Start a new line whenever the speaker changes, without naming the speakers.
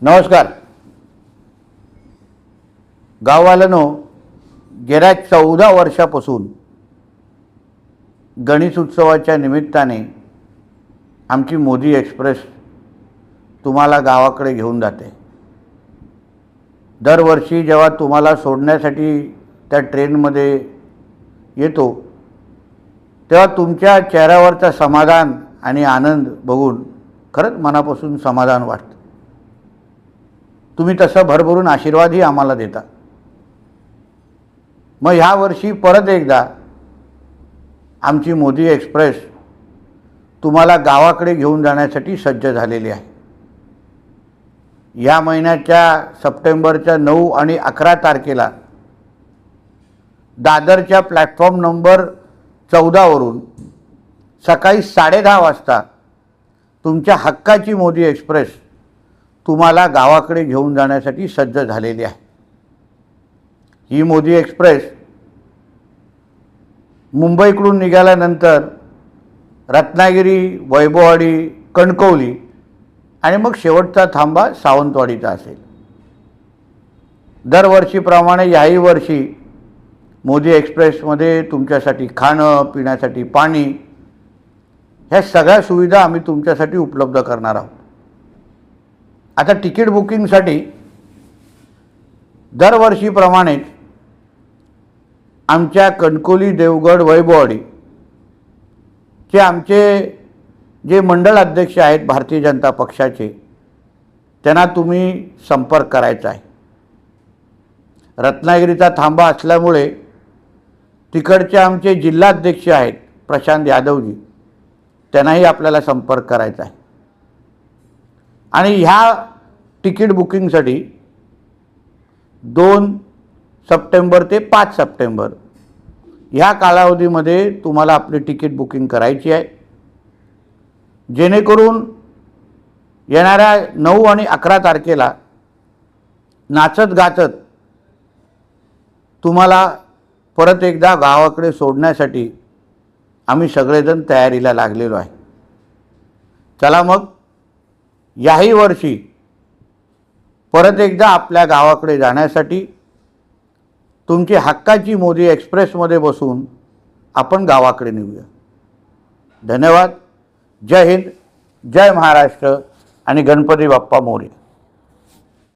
नमस्कार. गाववाल्यांनो, गेल्या 14 वर्षापासून गणेश उत्सवाच्या निमित्ताने आमची मोदी एक्सप्रेस तुम्हाला गावाकडे घेऊन जाते. दरवर्षी जेव्हा तुम्हाला सोडण्यासाठी त्या ट्रेनमध्ये येतो तेव्हा तुमच्या चेहऱ्यावरचा समाधान आणि आनंद बघून खरंच मनापासून समाधान वाटतं. तुम्ही तसं भरभरून आशीर्वादही आम्हाला देता. मग ह्या वर्षी परत एकदा आमची मोदी एक्सप्रेस तुम्हाला गावाकडे घेऊन जाण्यासाठी सज्ज झालेली आहे. या महिन्याच्या सप्टेंबरच्या 9 आणि 11 तारखेला दादरच्या प्लॅटफॉर्म नंबर 14 वरून सकाळी 10:30 वाजता तुमच्या हक्काची मोदी एक्सप्रेस तुम्हाला गावाकडे घेऊन जाण्यासाठी सज्ज झालेली आहे. ही मोदी एक्सप्रेस मुंबईकडून निघाल्यानंतर रत्नागिरी, वैभववाडी, कणकवली आणि मग शेवटचा थांबा सावंतवाडीचा असेल. दरवर्षीप्रमाणे याही वर्षी मोदी एक्सप्रेसमध्ये तुमच्यासाठी खाणं, पिण्यासाठी पाणी ह्या सगळ्या सुविधा आम्ही तुमच्यासाठी उपलब्ध करणार आहोत. आता तिकीट बुकिंगसाठी दरवर्षीप्रमाणेच आमच्या कणकवली, देवगड, वैभववाडी चे आमचे जे मंडळ अध्यक्ष आहेत भारतीय जनता पक्षाचे, त्यांना तुम्ही संपर्क करायचा आहे. रत्नागिरीचा थांबा असल्यामुळे तिकडचे आमचे जिल्हाध्यक्ष आहेत प्रशांत यादवजी, त्यांनाही आपल्याला संपर्क करायचा आहे. आणि ह्या तिकीट बुकिंगसाठी 2 सप्टेंबर ते 5 सप्टेंबर ह्या कालावधीमध्ये तुम्हाला आपली तिकीट बुकिंग करायची आहे, जेणेकरून येणाऱ्या 9 आणि 11 तारखेला नाचत गाचत तुम्हाला परत एकदा गावाकडे सोडण्यासाठी आम्ही सगळेजण तयारीला लागलेलो आहे. चला मग याही वर्षी परत एकदा आपल्या गावाकडे जाण्यासाठी तुमची हक्काची मोदी एक्सप्रेसमध्ये बसून आपण गावाकडे निघूया. धन्यवाद. जय हिंद, जय महाराष्ट्र आणि गणपती बाप्पा मोरया.